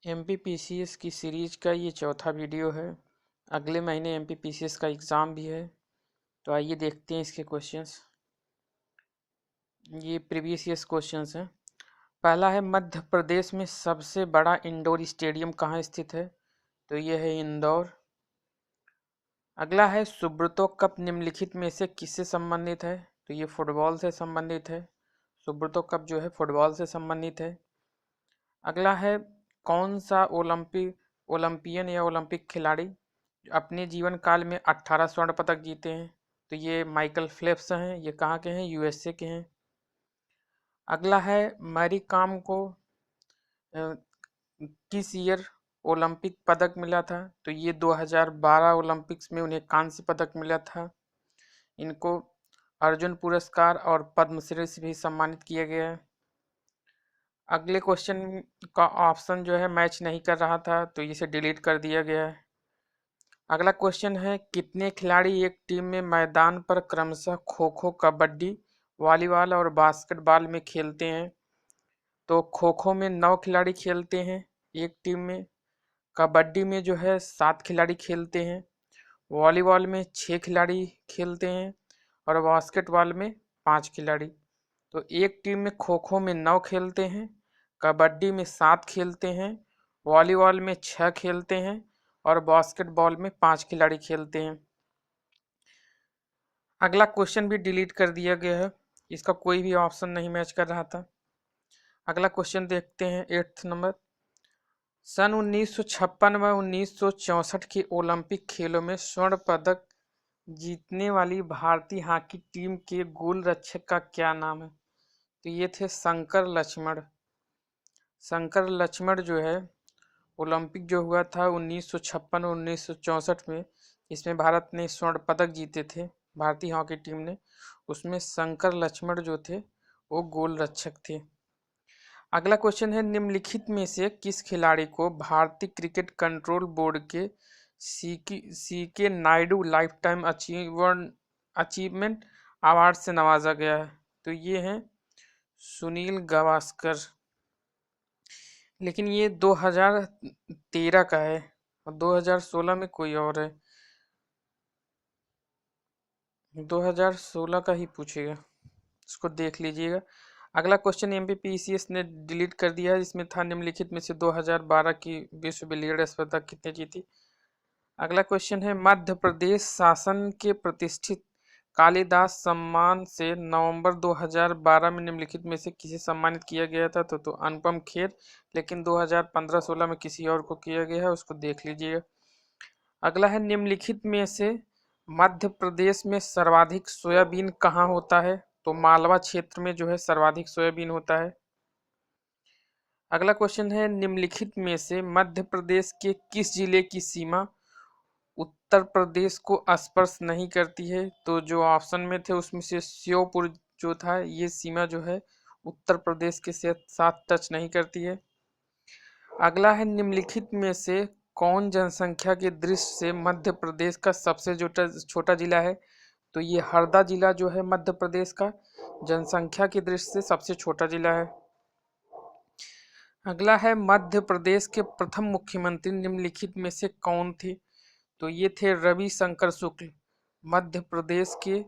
MPPCS की series का ये चौथा वीडियो है। अगले महीने एमपीपीसीएस का एग्ज़ाम भी है, तो आइए देखते हैं इसके क्वेश्चंस। ये प्रीवियस ईयर्स क्वेश्चंस हैं। पहला है, मध्य प्रदेश में सबसे बड़ा इंडोर स्टेडियम कहाँ स्थित है? तो ये है इंदौर। अगला है, सुब्रतो कप निम्नलिखित में से किससे संबंधित है? तो ये फुटबॉल से संबंधित है। सुब्रतो कप जो है फुटबॉल से संबंधित है। अगला है, कौन सा ओलंपियन या ओलंपिक खिलाड़ी अपने जीवन काल में 18 स्वर्ण पदक जीते हैं? तो ये माइकल फेल्प्स हैं। ये कहाँ के हैं? यूएसए के हैं। अगला है, मैरी कॉम को किस ईयर ओलंपिक पदक मिला था? तो ये 2012 ओलंपिक्स में उन्हें कांस्य पदक मिला था। इनको अर्जुन पुरस्कार और पद्मश्री से भी सम्मानित किया गया है। अगले क्वेश्चन का ऑप्शन जो है मैच नहीं कर रहा था, तो इसे डिलीट कर दिया गया है। अगला क्वेश्चन है, कितने खिलाड़ी एक टीम में मैदान पर क्रमशः खो खो, कबड्डी, वॉलीबॉल और बास्केटबॉल में खेलते हैं? तो खो खो में 9 खिलाड़ी खेलते हैं एक टीम में। कबड्डी में जो है 7 खिलाड़ी खेलते हैं। वॉलीबॉल में 6 खिलाड़ी खेलते हैं और बास्केटबॉल में 5 खिलाड़ी। तो एक टीम में खो खो में 9 खेलते हैं, कबड्डी में 7 खेलते हैं, वॉलीबॉल में 6 खेलते हैं और बास्केटबॉल में 5 खिलाड़ी खेलते हैं। अगला क्वेश्चन भी डिलीट कर दिया गया है, इसका कोई भी ऑप्शन नहीं मैच कर रहा था। अगला क्वेश्चन देखते हैं 8th नंबर। सन 1956 व 1964 के ओलंपिक खेलों में स्वर्ण पदक जीतने वाली भारतीय हॉकी टीम के गोल रक्षक का क्या नाम है? तो ये थे शंकर लक्ष्मण। शंकर लक्ष्मण जो है, ओलंपिक जो हुआ था 1956 और 1964 में, इसमें भारत ने स्वर्ण पदक जीते थे, भारतीय हॉकी टीम ने। उसमें शंकर लक्ष्मण जो थे वो गोल रक्षक थे। अगला क्वेश्चन है, निम्नलिखित में से किस खिलाड़ी को भारतीय क्रिकेट कंट्रोल बोर्ड के सी के Naidu life time achievement award से नवाजा गया है? तो ये हैं सुनील गावस्कर। लेकिन ये 2013 का है और 2016 में कोई और है। 2016 का ही पूछेगा, इसको देख लीजिएगा। अगला क्वेश्चन एमपीपीसीएस ने डिलीट कर दिया है, इसमें था निम्नलिखित में से 2012 की विश्व बिलियर्ड्स स्पर्धा कितने जीती? अगला क्वेश्चन है, मध्य प्रदेश शासन के प्रतिष्ठित कालिदास सम्मान से नवंबर 2012 में निम्नलिखित में से किसे सम्मानित किया गया था? तो अनुपम खेर। लेकिन 2015-16 में किसी और को किया गया है, उसको देख लीजिएगा। अगला है, निम्नलिखित में से मध्य प्रदेश में सर्वाधिक सोयाबीन कहाँ होता है? तो मालवा क्षेत्र में जो है सर्वाधिक सोयाबीन होता है। अगला क्वेश्चन है, निम्नलिखित में से मध्य प्रदेश के किस जिले की सीमा उत्तर प्रदेश को स्पर्श नहीं करती है? तो जो ऑप्शन में थे उसमें से श्योपुर जो था, ये सीमा जो है उत्तर प्रदेश के साथ टच नहीं करती है। अगला है, निम्नलिखित में से कौन जनसंख्या की दृष्टि से मध्य प्रदेश का सबसे छोटा जिला है? तो ये हरदा जिला जो है मध्य प्रदेश का जनसंख्या की दृष्टि से सबसे छोटा जिला है। अगला है, मध्य प्रदेश के प्रथम मुख्यमंत्री निम्नलिखित में से कौन थे? तो ये थे रविशंकर शुक्ल। मध्य प्रदेश के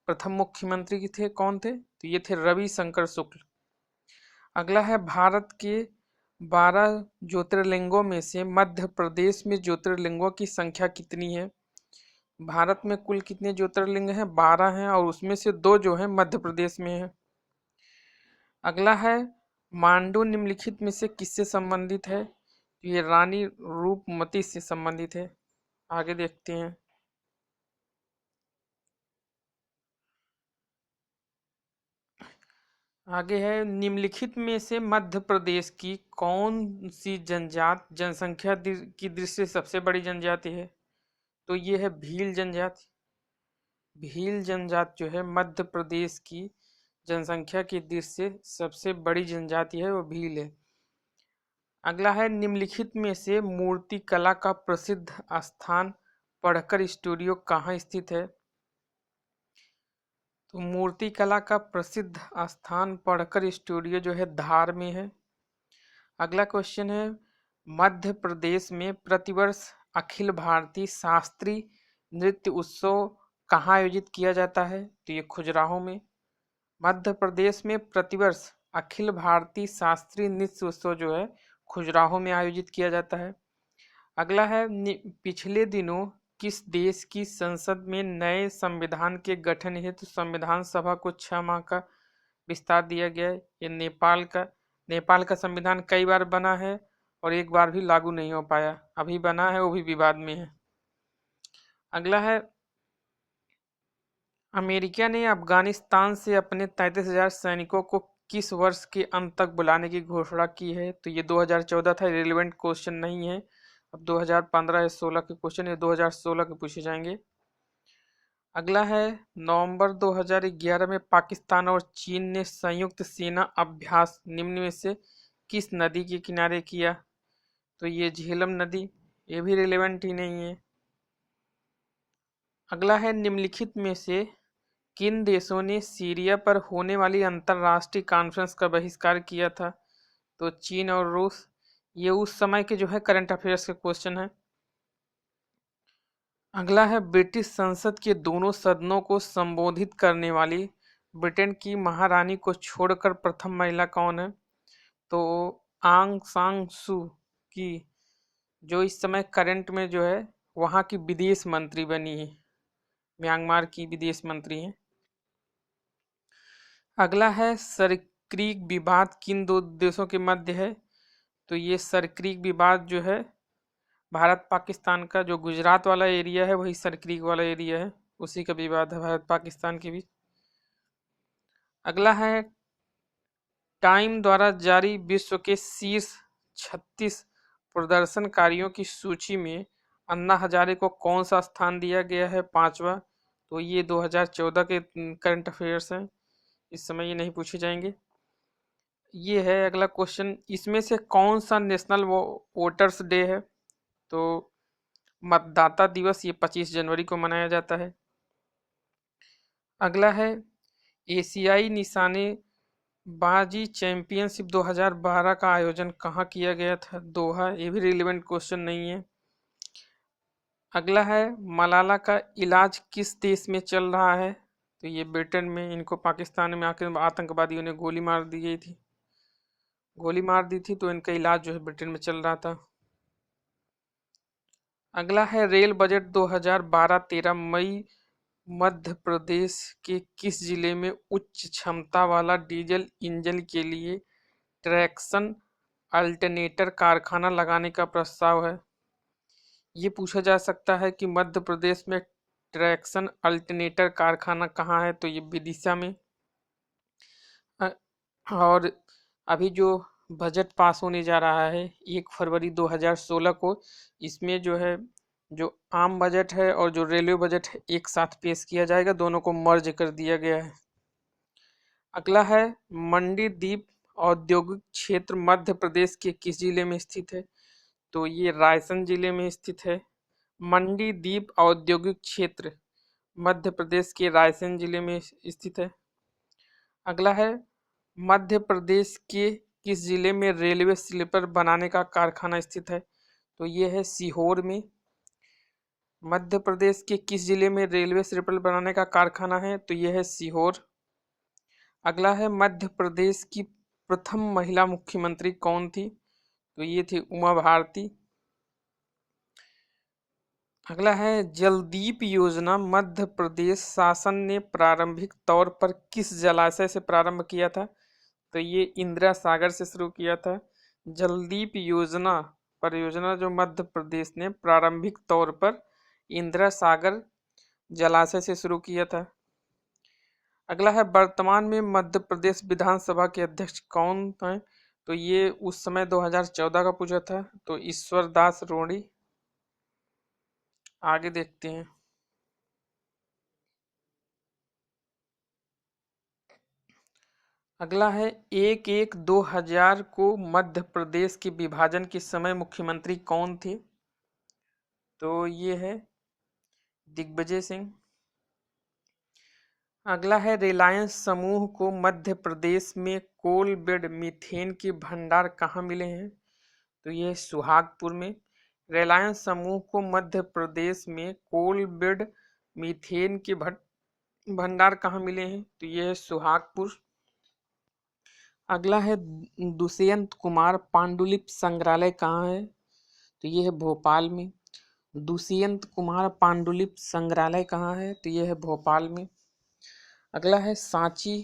प्रथम मुख्यमंत्री थे कौन थे? तो ये थे रविशंकर शुक्ल। अगला है, भारत के 12 ज्योतिर्लिंगों में से मध्य प्रदेश में ज्योतिर्लिंगों की संख्या कितनी है? भारत में कुल कितने ज्योतिर्लिंग हैं? 12 हैं और उसमें से 2 जो है मध्य प्रदेश में है। अगला है, मांडू निम्नलिखित में से किससे संबंधित है? ये रानी रूपमती से संबंधित है। आगे देखते हैं। आगे है, निम्नलिखित में से मध्य प्रदेश की कौन सी जनजाति जनसंख्या की दृष्टि से सबसे बड़ी जनजाति है? तो ये है भील जनजाति। भील जनजाति जो है मध्य प्रदेश की जनसंख्या की दृष्टि से सबसे बड़ी जनजाति है, वो भील है। अगला है, निम्नलिखित में से मूर्ति कला का प्रसिद्ध स्थान पढ़कर स्टूडियो कहाँ स्थित है? तो मूर्ति कला का प्रसिद्ध स्थान पढ़कर स्टूडियो जो है धार में है। अगला क्वेश्चन है, मध्य प्रदेश में प्रतिवर्ष अखिल भारतीय शास्त्रीय नृत्य उत्सव कहाँ आयोजित किया जाता है? तो ये खजुराहो में। मध्य प्रदेश में प्रतिवर्ष अखिल भारतीय शास्त्रीय नृत्य उत्सव जो है खजुराहो में आयोजित किया जाता है। अगला है पिछले दिनों किस देश की संसद में नए संविधान के गठन हेतु संविधान सभा को 6 माह का विस्तार दिया गया है? ये नेपाल का संविधान कई बार बना है और एक बार भी लागू नहीं हो पाया, अभी बना है वो भी विवाद में है। अगला है अमेरिका ने अफगानिस्तान से अपने 33,000 सैनिकों को किस वर्ष के अंत तक बुलाने की घोषणा की है? तो ये 2014 था, रिलेवेंट क्वेश्चन नहीं है। अब 2015 या 16 के क्वेश्चन, ये 2016 के पूछे जाएंगे। अगला है नवंबर 2011 में पाकिस्तान और चीन ने संयुक्त सेना अभ्यास निम्न में से किस नदी के किनारे किया? तो ये झेलम नदी, ये भी रिलेवेंट ही नहीं है। अगला है निम्नलिखित में से किन देशों ने सीरिया पर होने वाली अंतर्राष्ट्रीय कॉन्फ्रेंस का बहिष्कार किया था? तो चीन और रूस। ये उस समय के जो है करंट अफेयर्स के क्वेश्चन है। अगला है ब्रिटिश संसद के दोनों सदनों को संबोधित करने वाली ब्रिटेन की महारानी को छोड़कर प्रथम महिला कौन है? तो आंग सांग सू की, जो इस समय करंट में जो है वहाँ की विदेश मंत्री बनी है, म्यांमार की विदेश मंत्री हैं। अगला है सरक्रीक विवाद किन दो देशों के मध्य है? तो ये सरक्रीक विवाद जो है भारत पाकिस्तान का, जो गुजरात वाला एरिया है वही सरक्रीक वाला एरिया है, उसी का विवाद है भारत पाकिस्तान के बीच। अगला है टाइम द्वारा जारी विश्व के शीर्ष 36 प्रदर्शनकारियों की सूची में अन्ना हजारे को कौन सा स्थान दिया गया है? 5वां। तो ये 2014 के करंट अफेयर्स हैं, इस समय ये नहीं पूछे जाएंगे। ये है अगला क्वेश्चन, इसमें से कौन सा नेशनल वोटर्स डे है? तो मतदाता दिवस ये 25 जनवरी को मनाया जाता है। अगला है एशियाई निशानेबाजी चैंपियनशिप 2012 का आयोजन कहाँ किया गया था? दोहा, ये भी रिलेवेंट क्वेश्चन नहीं है। अगला है मलाला का इलाज किस देश में चल रहा है? तो ये ब्रिटेन में, इनको पाकिस्तान में आकर आतंकवादियों ने गोली मार दी थी तो इनका इलाज जो है ब्रिटेन में चल रहा था। अगला है रेल बजट 2012-13 मई मध्य प्रदेश के किस जिले में उच्च क्षमता वाला डीजल इंजन के लिए ट्रैक्शन अल्टरनेटर कारखाना लगाने का प्रस्ताव है? ये पूछा जा सकता है कि मध्य प्रदेश में ट्रैक्शन अल्टरनेटर कारखाना कहाँ है? तो ये विदिशा में। और अभी जो बजट पास होने जा रहा है 1 फरवरी 2016 को, इसमें जो है जो आम बजट है और जो रेलवे बजट है एक साथ पेश किया जाएगा, दोनों को मर्ज कर दिया गया है। अगला है मंडी द्वीप औद्योगिक क्षेत्र मध्य प्रदेश के किस जिले में स्थित है? तो ये रायसेन जिले में स्थित है। मंडी द्वीप औद्योगिक क्षेत्र मध्य प्रदेश के रायसेन जिले में स्थित है। अगला है मध्य प्रदेश के किस जिले में रेलवे स्लीपर बनाने का कारखाना स्थित है? तो ये है सीहोर में। मध्य प्रदेश के किस जिले में रेलवे स्लीपर बनाने का कारखाना है? तो ये है सीहोर। अगला है मध्य प्रदेश की प्रथम महिला मुख्यमंत्री कौन थी? तो ये थी उमा भारती। अगला है जलदीप योजना मध्य प्रदेश शासन ने प्रारंभिक तौर पर किस जलाशय से प्रारंभ किया था? तो ये इंदिरा सागर से शुरू किया था। जलदीप योजना परियोजना जो मध्य प्रदेश ने प्रारंभिक तौर पर इंदिरा सागर जलाशय से शुरू किया था। अगला है वर्तमान में मध्य प्रदेश विधानसभा के अध्यक्ष कौन हैं? तो ये उस समय 2014 का पूछा था, तो ईश्वर दास रोड़ी। आगे देखते हैं। अगला है 1/1/2000 को मध्य प्रदेश के विभाजन के समय मुख्यमंत्री कौन थे? तो ये है दिग्विजय सिंह। अगला है रिलायंस समूह को मध्य प्रदेश में कोल बेड मीथेन के भंडार कहाँ मिले हैं? तो ये सुहागपुर में। रिलायंस समूह को मध्य प्रदेश में कोल बेड मीथेन के भंडार कहाँ मिले हैं? तो ये है सुहागपुर। अगला है दुष्यंत कुमार पांडुलिपि संग्रहालय कहाँ है? तो ये है भोपाल में। दुष्यंत कुमार पांडुलिपि संग्रहालय कहाँ है? तो ये है भोपाल में। अगला है सांची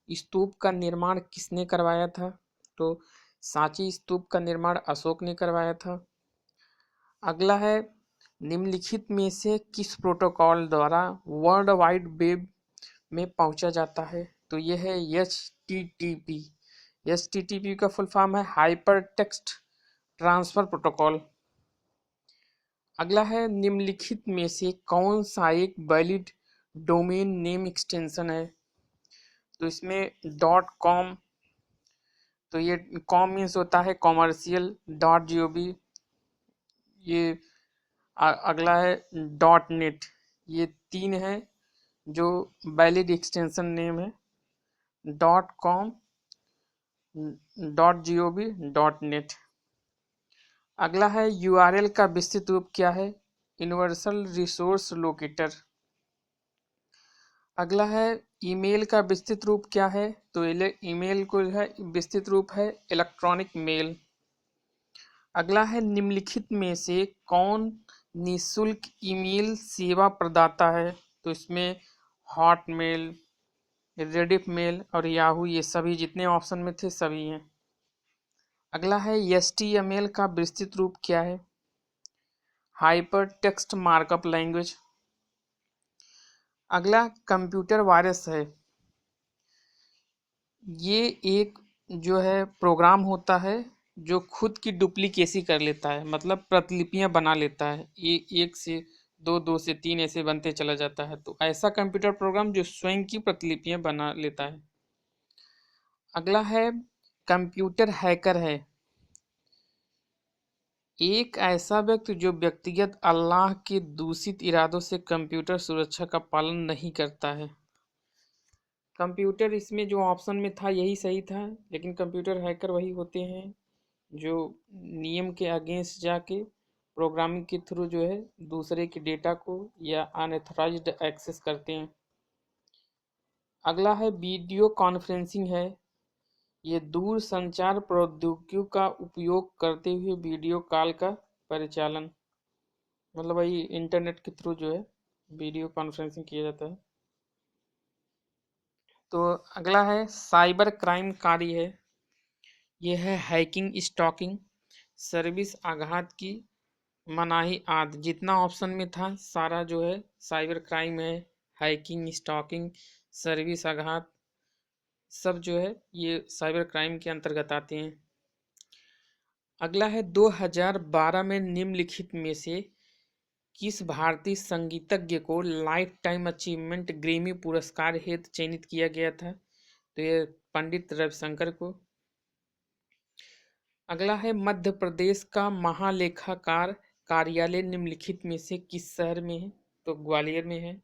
स्तूप का निर्माण किसने करवाया था? तो सांची स्तूप का निर्माण अशोक ने करवाया था। अगला है निम्नलिखित में से किस प्रोटोकॉल द्वारा वर्ल्ड वाइड वेब में पहुंचा जाता है? तो यह है HTTP। HTTP का फुल फॉर्म है हाइपर टेक्स्ट ट्रांसफर प्रोटोकॉल। अगला है निम्नलिखित में से कौन सा एक वैलिड डोमेन नेम एक्सटेंशन है? तो इसमें .com, तो ये कॉम मीन्स होता है कॉमर्शियल, .gov, ये अगला है .net। ये तीन है जो वैलिड एक्सटेंशन नेम है, .com, .gov, .net। अगला है URL का विस्तृत रूप क्या है? Universal resource locator. अगला है ईमेल का विस्तृत रूप क्या है? तो ईमेल को है विस्तृत रूप है इलेक्ट्रॉनिक मेल। अगला है निम्नलिखित में से कौन निःशुल्क ईमेल सेवा प्रदाता है? तो इसमें हॉटमेल, रेडिफ मेल और याहू, ये सभी जितने ऑप्शन में थे सभी हैं। अगला है HTML का विस्तृत रूप क्या है? Hyper text markup language. अगला कंप्यूटर वायरस है, ये एक जो है प्रोग्राम होता है जो खुद की डुप्लीकेसी कर लेता है, मतलब प्रतिलिपियां बना लेता है, एक से दो, दो से तीन ऐसे बनते चला जाता है। तो ऐसा कंप्यूटर प्रोग्राम जो स्वयं की प्रतिलिपियां बना लेता है। अगला है कंप्यूटर हैकर है, एक ऐसा व्यक्ति जो व्यक्तिगत अल्लाह के दूषित इरादों से कंप्यूटर सुरक्षा का पालन नहीं करता है। कंप्यूटर इसमें जो ऑप्शन में था यही सही था, लेकिन कंप्यूटर हैकर वही होते हैं जो नियम के अगेंस्ट जाके प्रोग्रामिंग के थ्रू जो है दूसरे के डेटा को या अनऑथराइज्ड एक्सेस करते हैं। अगला है वीडियो कॉन्फ्रेंसिंग है, ये दूर संचार प्रौद्योगिकियों का उपयोग करते हुए वीडियो कॉल का परिचालन, मतलब वही इंटरनेट के थ्रू जो है वीडियो कॉन्फ्रेंसिंग किया जाता है। तो अगला है साइबर क्राइम कार्य है, यह है हैकिंग, स्टॉकिंग, सर्विस आघात की मनाही आदि। जितना ऑप्शन में था सारा जो है साइबर क्राइम है, हैकिंग, स्टॉकिंग, सर्विस आघात, सब जो है ये साइबर क्राइम के अंतर्गत आते हैं। अगला है 2012 में निम्नलिखित में से किस भारतीय संगीतज्ञ को लाइफ टाइम अचीवमेंट ग्रैमी पुरस्कार हेतु चयनित किया गया था? तो ये पंडित रविशंकर को। अगला है मध्य प्रदेश का महालेखाकार कार्यालय निम्नलिखित में से किस शहर में है? तो ग्वालियर में है।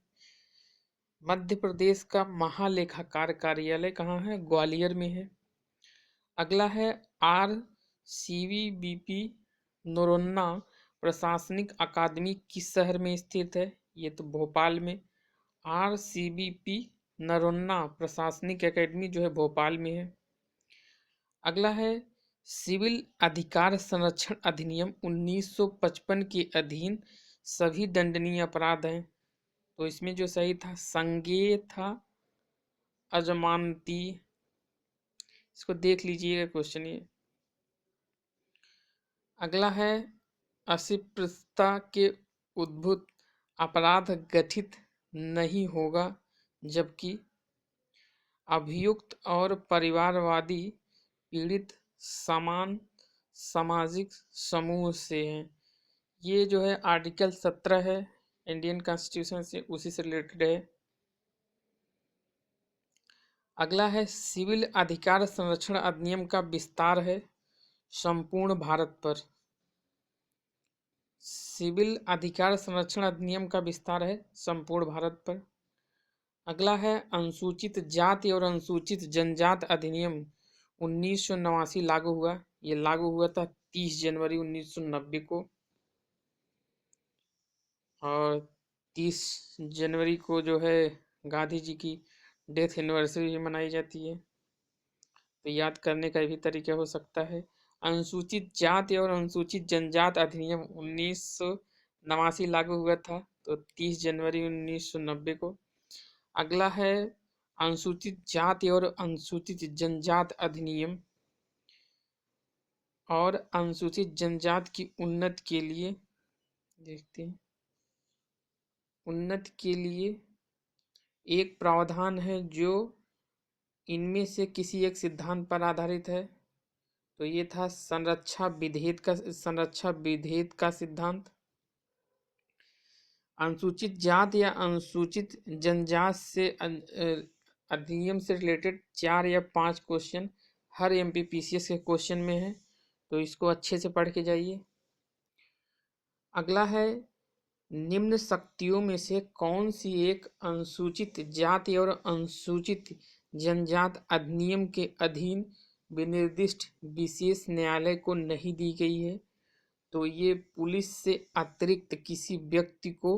मध्य प्रदेश का महालेखाकार कार्यालय कहाँ है? ग्वालियर में है। अगला है RCVBP नरोन्ना प्रशासनिक अकादमी किस शहर में स्थित है? ये तो भोपाल में। RCVP नरोन्ना प्रशासनिक अकादमी जो है भोपाल में है। अगला है सिविल अधिकार संरक्षण अधिनियम 1955 के अधीन सभी दंडनीय अपराध हैं। तो इसमें जो सही था संज्ञेय था अजमानती। इसको देख लीजिएगा क्वेश्चन ये। अगला है अस्पृश्यता के उद्भूत अपराध गठित नहीं होगा जबकि अभियुक्त और परिवारवादी पीड़ित समान सामाजिक समूह से हैं। ये जो है आर्टिकल 17 है इंडियन कॉन्स्टिट्यूशन से, उसी से रिलेटेड है। अगला है सिविल अधिकार संरक्षण अधिनियम का विस्तार है संपूर्ण भारत पर। सिविल अधिकार संरक्षण अधिनियम का विस्तार है संपूर्ण भारत पर। अगला है अनुसूचित जाति और अनुसूचित जनजाति अधिनियम 1989 लागू हुआ। ये लागू हुआ था 30 जनवरी 1990 को, और 30 जनवरी को जो है गांधी जी की डेथ एनिवर्सरी भी मनाई जाती है। तो याद करने का भी तरीका हो सकता है। अनुसूचित जाति और अनुसूचित जनजाति अधिनियम 1989 लागू हुआ था, तो 30 जनवरी 1990 को। अगला है अनुसूचित जाति और अनुसूचित जनजाति अधिनियम और अनुसूचित जनजाति की उन्नति के लिए, देखते हैं, उन्नति के लिए एक प्रावधान है जो इनमें से किसी एक सिद्धांत पर आधारित है। तो ये था संरक्षा विधेयक का सिद्धांत। अनुसूचित जाति या अनुसूचित जनजाति से अधिनियम से रिलेटेड 4 या 5 क्वेश्चन हर एमपीपीसीएस के क्वेश्चन में है, तो इसको अच्छे से पढ़ के जाइए। अगला है निम्न शक्तियों में से कौन सी एक अनुसूचित जाति और अनुसूचित जनजाति अधिनियम के अधीन विनिर्दिष्ट विशेष न्यायालय को नहीं दी गई है। तो ये पुलिस से अतिरिक्त किसी व्यक्ति को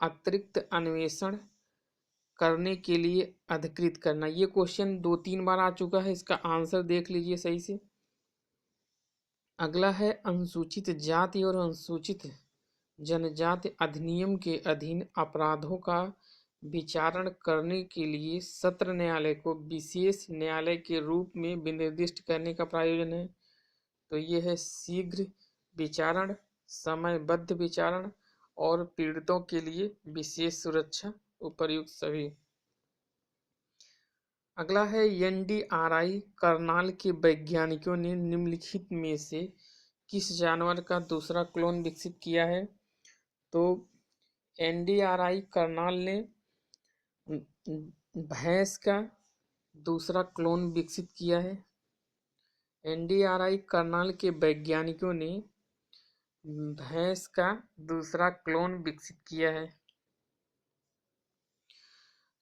अतिरिक्त अन्वेषण करने के लिए अधिकृत करना। ये क्वेश्चन 2-3 बार आ चुका है, इसका आंसर देख लीजिए सही से। अगला है अनुसूचित जाति और अनुसूचित जनजाति अधिनियम के अधीन अपराधों का विचारण करने के लिए सत्र न्यायालय को विशेष न्यायालय के रूप में विनिर्दिष्ट करने का प्रायोजन है। तो ये है शीघ्र विचारण, समयबद्ध विचारण और पीड़ितों के लिए विशेष सुरक्षा, उपर्युक्त सभी। अगला है एनडीआरआई करनाल के वैज्ञानिकों ने निम्नलिखित में से किस जानवर का दूसरा क्लोन विकसित किया है। तो एनडीआरआई करनाल ने भैंस का दूसरा क्लोन विकसित किया है। एनडीआरआई करनाल के वैज्ञानिकों ने भैंस का दूसरा क्लोन विकसित किया है।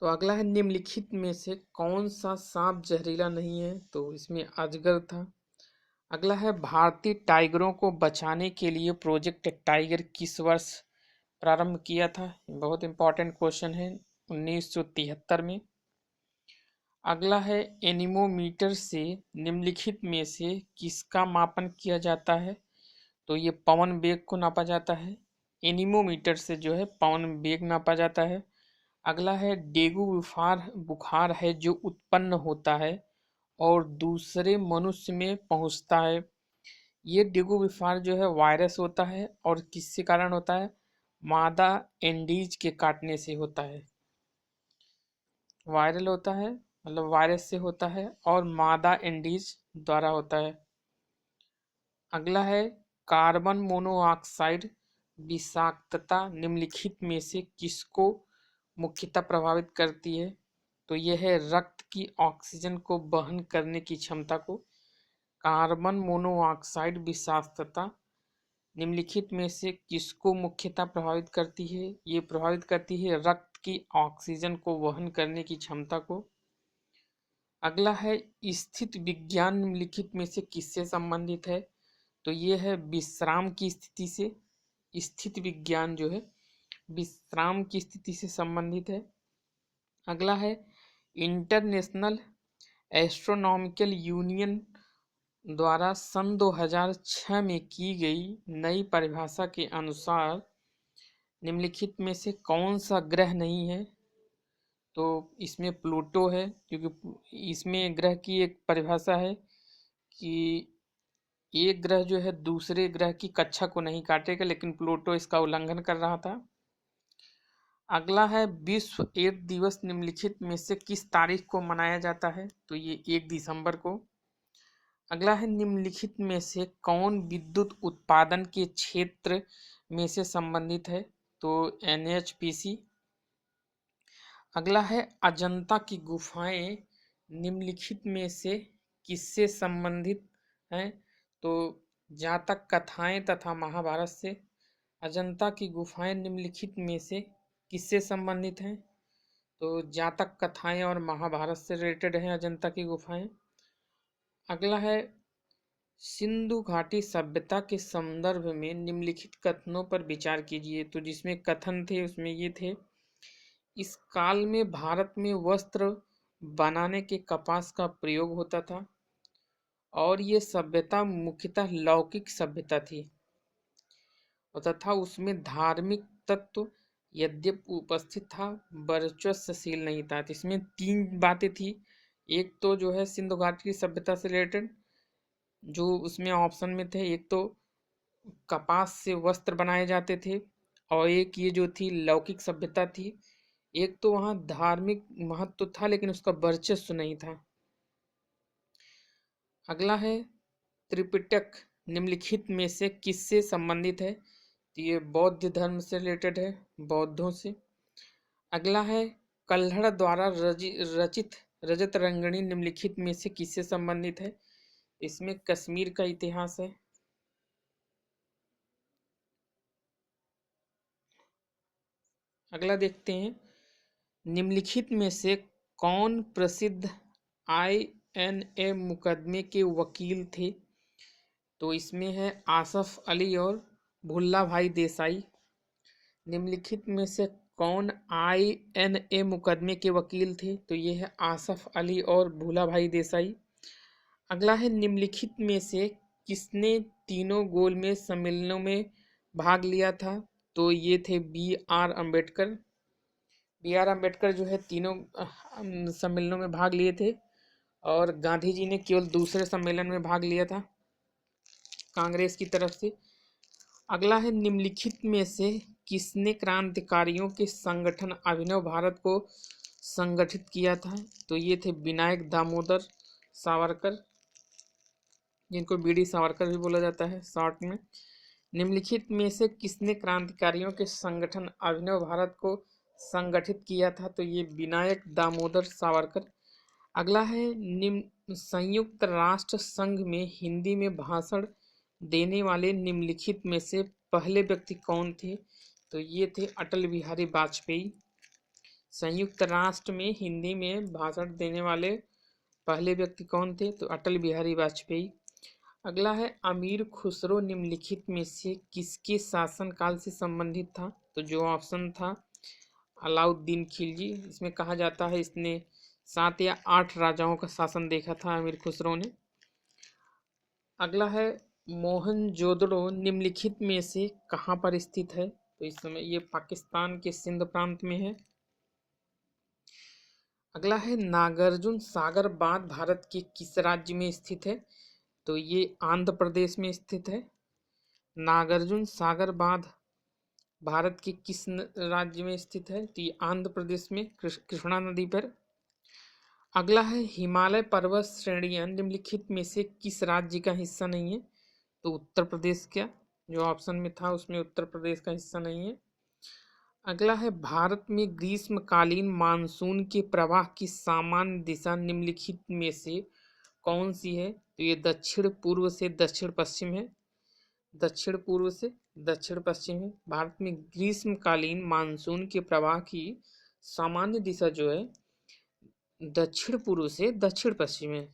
तो अगला है निम्नलिखित में से कौन सा सांप जहरीला नहीं है। तो इसमें अजगर था। अगला है भारतीय टाइगरों को बचाने के लिए प्रोजेक्ट टाइगर किस वर्ष प्रारंभ किया था। बहुत इंपॉर्टेंट क्वेश्चन है, 1973 में। अगला है एनीमोमीटर से निम्नलिखित में से किसका मापन किया जाता है। तो ये पवन वेग को नापा जाता है। एनीमोमीटर से जो है पवन वेग नापा जाता है। अगला है डेंगू बुखार है जो उत्पन्न होता है और दूसरे मनुष्य में पहुंचता है। ये डेंगू बुखार जो है वायरस होता है और किसके कारण होता है, मादा एंडीज के काटने से होता है। वायरल होता है मतलब वायरस से होता है और मादा एंडीज द्वारा होता है। अगला है कार्बन मोनोऑक्साइड विषाक्तता निम्नलिखित में से किसको मुख्यतः प्रभावित करती है। तो यह है रक्त की ऑक्सीजन को वहन करने की क्षमता को। कार्बन मोनोऑक्साइड विषाक्तता निम्नलिखित में से किसको मुख्यतः प्रभावित करती है। ये प्रभावित करती है रक्त की ऑक्सीजन को वहन करने की क्षमता को। अगला है स्थित विज्ञान निम्नलिखित में से किससे संबंधित है। तो ये है विश्राम की स्थिति से। स्थित विज्ञान जो है विश्राम की स्थिति से संबंधित है। अगला है इंटरनेशनल एस्ट्रोनॉमिकल यूनियन द्वारा सन 2006 में की गई नई परिभाषा के अनुसार निम्नलिखित में से कौन सा ग्रह नहीं है। तो इसमें प्लूटो है, क्योंकि इसमें ग्रह की एक परिभाषा है कि एक ग्रह जो है दूसरे ग्रह की कक्षा को नहीं काटेगा, लेकिन प्लूटो इसका उल्लंघन कर रहा था। अगला है विश्व एड्स दिवस निम्नलिखित में से किस तारीख को मनाया जाता है। तो ये 1 दिसंबर को। अगला है निम्नलिखित में से कौन विद्युत उत्पादन के क्षेत्र में से संबंधित है। तो एनएचपीसी। अगला है अजंता की गुफाएं निम्नलिखित में से किससे संबंधित हैं। तो जातक कथाएं तथा महाभारत से। अजंता की गुफाएं निम्नलिखित में से किससे संबंधित हैं। तो जातक कथाएं और महाभारत से रिलेटेड हैं अजंता की गुफाएं। अगला है सिंधु घाटी सभ्यता के संदर्भ में निम्नलिखित कथनों पर विचार कीजिए। तो जिसमें कथन थे उसमें ये थे, इस काल में भारत में वस्त्र बनाने के कपास का प्रयोग होता था और ये सभ्यता मुख्यतः लौकिक सभ्यता थी तथा उसमें धार्मिक तत्व यद्यपि उपस्थित था, वर्चस्वशील नहीं था। तो इसमें तीन बातें थी। एक तो जो है सिंधु घाटी की सभ्यता से रिलेटेड जो उसमें ऑप्शन में थे, एक तो कपास से वस्त्र बनाए जाते थे और एक ये जो थी लौकिक सभ्यता थी। एक तो वहाँ धार्मिक महत्व था लेकिन उसका वर्चस्व नहीं था। अगला है त्रिपिटक निम्नलिखित में से किससे संबंधित है? तो ये बौद्ध धर्म से रिलेटेड है, बौद्धों से। अगला है कल्हड़ द्वारा रचित रजत रंगनी निम्नलिखित में से किससे संबंधित है? इसमें कश्मीर का इतिहास है। अगला देखते हैं, निम्नलिखित में से कौन प्रसिद्ध INA मुकदमे के वकील थे? तो इसमें है आसफ अली और भुल्ला भाई देसाई। निम्नलिखित में से कौन INA मुकदमे के वकील थे? तो ये है आसफ अली और भुल्ला भाई देसाई। अगला है निम्नलिखित में से किसने तीनों गोलमेज सम्मेलनों में भाग लिया था? तो ये थे BR अम्बेडकर। BR अम्बेडकर जो है तीनों सम्मेलनों में भाग लिए थे और गांधी जी ने केवल दूसरे सम्मेलन में भाग लिया था कांग्रेस की तरफ से। अगला है निम्नलिखित में से किसने क्रांतिकारियों के संगठन अभिनव भारत को संगठित किया था? तो ये थे विनायक दामोदर सावरकर, जिनको BD सावरकर भी बोला जाता है शॉर्ट में। निम्नलिखित में से किसने क्रांतिकारियों के संगठन अभिनव भारत को संगठित किया था? तो ये विनायक दामोदर सावरकर। अगला है निम्न संयुक्त राष्ट्र संघ में हिंदी में भाषण देने वाले निम्नलिखित में से पहले व्यक्ति कौन थे? तो ये थे अटल बिहारी वाजपेयी। संयुक्त राष्ट्र में हिंदी में भाषण देने वाले पहले व्यक्ति कौन थे? तो अटल बिहारी वाजपेयी। अगला है अमीर खुसरो निम्नलिखित में से किसके शासनकाल से संबंधित था? तो जो ऑप्शन था अलाउद्दीन खिलजी। इसमें कहा जाता है इसने 7 या 8 राजाओं का शासन देखा था अमीर खुसरो ने। अगला है मोहनजोदड़ो निम्नलिखित में से कहाँ पर स्थित है? तो इस समय ये पाकिस्तान के सिंध प्रांत में है। अगला है नागार्जुन सागर बांध भारत के किस राज्य में स्थित है? तो ये आंध्र प्रदेश में स्थित है। नागार्जुन सागर बांध भारत के किस राज्य में स्थित है? तो ये आंध्र प्रदेश में कृष्णा नदी पर। अगला है हिमालय पर्वत श्रेणियां निम्नलिखित में से किस राज्य का हिस्सा नहीं है? तो उत्तर प्रदेश का जो ऑप्शन में था उसमें उत्तर प्रदेश का हिस्सा नहीं है। अगला है भारत में ग्रीष्मकालीन मानसून के प्रवाह की सामान्य दिशा निम्नलिखित में से कौन सी है? तो ये दक्षिण पूर्व से दक्षिण पश्चिम है। दक्षिण पूर्व से दक्षिण पश्चिम है। भारत में ग्रीष्मकालीन मानसून के प्रवाह की सामान्य दिशा जो है दक्षिण पूर्व से दक्षिण पश्चिम है।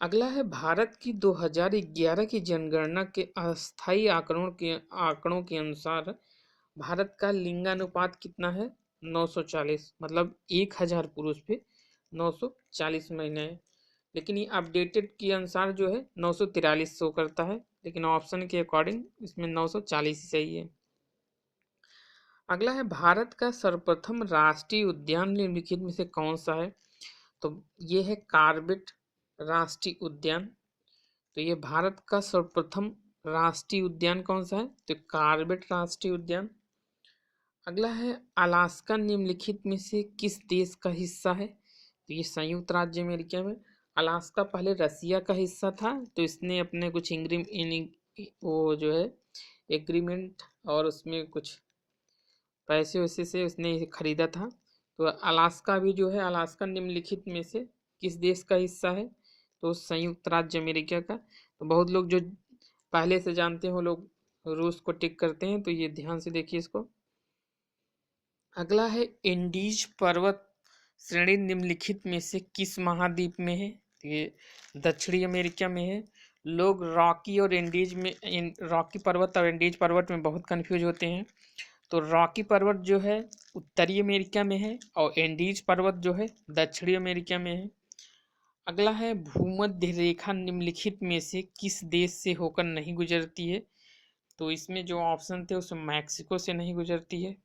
अगला है भारत की 2011 की जनगणना के अस्थायी आंकड़ों के अनुसार भारत का लिंगानुपात कितना है? 940, मतलब 1000 पुरुष पे 940 महिला है। लेकिन ये अपडेटेड के अनुसार जो है 943 शो करता है, लेकिन ऑप्शन के अकॉर्डिंग इसमें 940 ही सही है। अगला है भारत का सर्वप्रथम राष्ट्रीय उद्यान निम्नलिखित में से कौन सा है? तो ये है कार्बेट राष्ट्रीय उद्यान। तो ये भारत का सर्वप्रथम राष्ट्रीय उद्यान कौन सा है? तो कार्बेट राष्ट्रीय उद्यान। अगला है अलास्का निम्नलिखित में से किस देश का हिस्सा है? तो ये संयुक्त राज्य अमेरिका में। अलास्का पहले रसिया का हिस्सा था, तो इसने अपने कुछ वो जो है एग्रीमेंट और उसमें कुछ पैसे वैसे से उसने इसे खरीदा था। तो अलास्का भी जो है अलास्का निम्नलिखित में से किस देश का हिस्सा है? तो संयुक्त राज्य अमेरिका का। तो बहुत लोग जो पहले से जानते हो लोग रूस को टिक करते हैं, तो ये ध्यान से देखिए इसको। अगला है इंडीज पर्वत श्रेणी निम्नलिखित में से किस महाद्वीप में है? तो ये दक्षिणी अमेरिका में है। लोग रॉकी और रॉकी पर्वत और एंडीज पर्वत में बहुत कंफ्यूज होते हैं। तो रॉकी पर्वत जो है उत्तरी अमेरिका में है और एंडीज पर्वत जो है दक्षिणी अमेरिका में है। अगला है भूमध्य रेखा निम्नलिखित में से किस देश से होकर नहीं गुजरती है। तो इसमें जो ऑप्शन थे उसमें मैक्सिको से नहीं गुजरती है।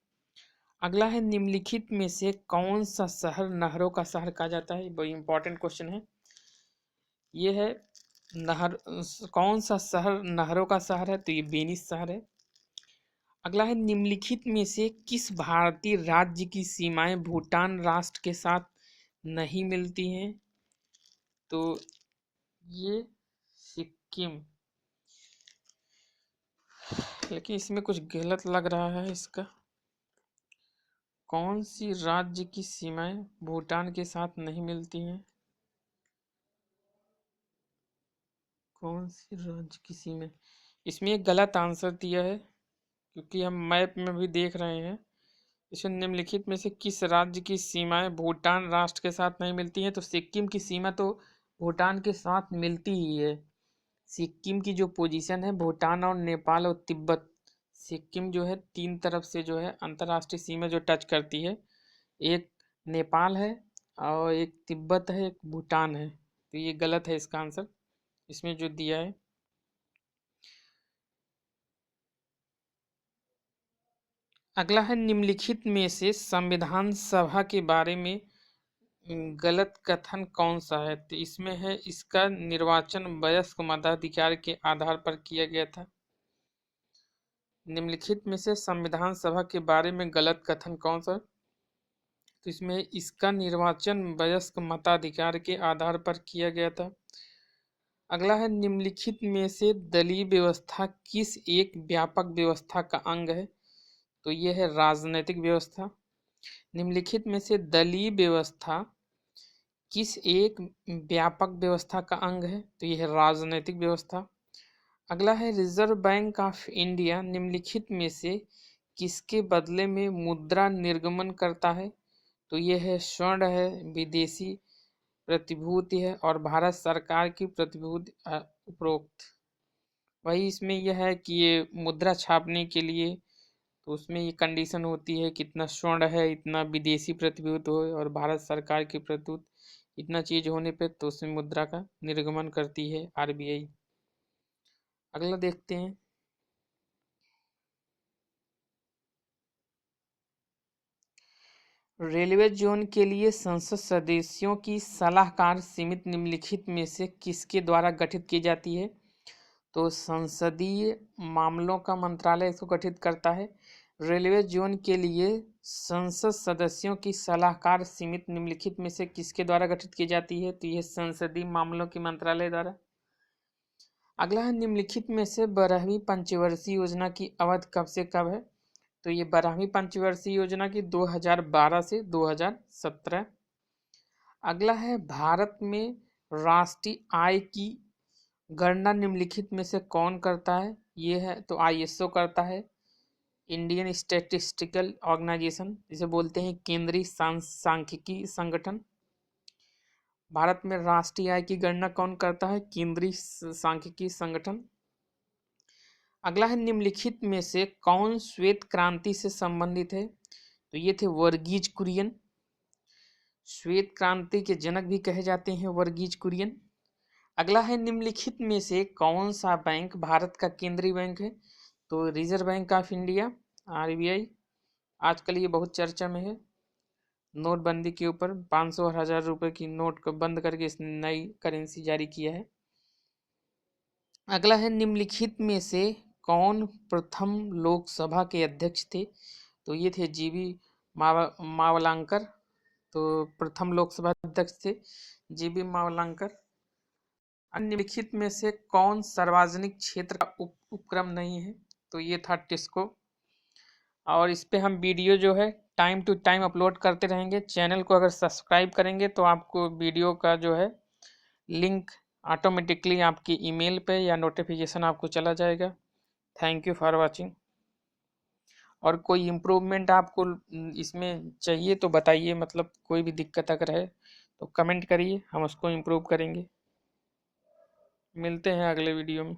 अगला है निम्नलिखित में से कौन सा शहर नहरों का शहर कहा जाता है। बहुत इंपॉर्टेंट क्वेश्चन है ये है। नहर कौन सा शहर नहरों का शहर है। तो ये वेनिस शहर है। अगला है निम्नलिखित में से किस भारतीय राज्य की सीमाएं भूटान राष्ट्र के साथ नहीं मिलती हैं। तो ये सिक्किम। लेकिन इसमें कुछ गलत लग रहा है इसका। कौन सी राज्य की सीमाएं भूटान के साथ नहीं मिलती हैं। कौन सी राज्य की सीमाएं। इसमें एक गलत आंसर दिया है क्योंकि हम मैप में भी देख रहे हैं। इसमें निम्नलिखित में से किस राज्य की सीमाएं भूटान राष्ट्र के साथ नहीं मिलती हैं। तो सिक्किम की सीमा तो भूटान के साथ मिलती ही है। सिक्किम की जो पोजीशन है भूटान और नेपाल और तिब्बत, सिक्किम जो है तीन तरफ से जो है अंतर्राष्ट्रीय सीमा जो टच करती है। एक नेपाल है और एक तिब्बत है, एक भूटान है। तो ये गलत है इसका आंसर इसमें जो दिया है। अगला है निम्नलिखित में से संविधान सभा के बारे में गलत कथन कौन सा है। तो इसमें है इसका निर्वाचन वयस्क मताधिकार के आधार पर किया गया था। निम्नलिखित में से संविधान सभा के बारे में गलत कथन कौन सा। तो इसमें इसका निर्वाचन वयस्क मताधिकार के आधार पर किया गया था। अगला है निम्नलिखित में से दलीय व्यवस्था किस एक व्यापक व्यवस्था का अंग है। तो यह है राजनीतिक व्यवस्था। निम्नलिखित में से दलीय व्यवस्था किस एक व्यापक व्यवस्था का अंग है। तो यह है राजनीतिक व्यवस्था। अगला है रिजर्व बैंक ऑफ इंडिया निम्नलिखित में से किसके बदले में मुद्रा निर्गमन करता है। तो यह है स्वर्ण है, विदेशी प्रतिभूति है और भारत सरकार की प्रतिभूति उपरोक्त। वही इसमें यह है कि ये मुद्रा छापने के लिए तो उसमें ये कंडीशन होती है कितना स्वर्ण है, इतना विदेशी प्रतिभूति हो और भारत सरकार की प्रतिभूति इतना चीज होने पे तो उसमें मुद्रा का निर्गमन करती है आरबीआई। अगला देखते हैं। रेलवे जोन के लिए संसद सदस्यों की सलाहकार समिति निम्नलिखित में से किसके द्वारा गठित की जाती है। तो संसदीय मामलों का मंत्रालय इसको गठित करता है। रेलवे जोन के लिए संसद सदस्यों की सलाहकार समिति निम्नलिखित में से किसके द्वारा गठित की जाती है। तो यह संसदीय मामलों के मंत्रालय द्वारा। अगला है निम्नलिखित में से 12वीं पंचवर्षीय योजना की अवधि कब से कब है। तो ये 12वीं पंचवर्षीय योजना की 2012 से 2017। अगला है भारत में राष्ट्रीय आय की गणना निम्नलिखित में से कौन करता है। ये है तो आईएसओ करता है, इंडियन स्टैटिस्टिकल ऑर्गेनाइजेशन जिसे बोलते हैं केंद्रीय सांख्यिकी संगठन। भारत में राष्ट्रीय आय की गणना कौन करता है। केंद्रीय सांख्यिकी संगठन। अगला है निम्नलिखित में से कौन श्वेत क्रांति से संबंधित है। तो ये थे वर्गीज कुरियन। श्वेत क्रांति के जनक भी कहे जाते हैं वर्गीज कुरियन। अगला है निम्नलिखित में से कौन सा बैंक भारत का केंद्रीय बैंक है। तो reserve bank of India RBI. आजकल ये बहुत चर्चा में है। नोटबंदी के ऊपर 500 और 1000 रुपए की नोट को बंद करके इसने नई करेंसी जारी किया है। अगला है निम्नलिखित में से कौन प्रथम लोकसभा के अध्यक्ष थे। तो ये थे जीवी मावलंकर। तो प्रथम लोकसभा अध्यक्ष थे जीबी मावलंकर। निम्नलिखित में से कौन सार्वजनिक क्षेत्र का उपक्रम नहीं है। तो ये था टिस्को। और इस पे हम वीडियो जो है टाइम टू टाइम अपलोड करते रहेंगे। चैनल को अगर सब्सक्राइब करेंगे तो आपको वीडियो का जो है लिंक ऑटोमेटिकली आपकी ईमेल पे या नोटिफिकेशन आपको चला जाएगा। Thank you for watching. और कोई इम्प्रूवमेंट आपको इसमें चाहिए तो बताइए, मतलब कोई भी दिक्कत अगर है तो कमेंट करिए, हम उसको इम्प्रूव करेंगे। मिलते हैं अगले वीडियो में।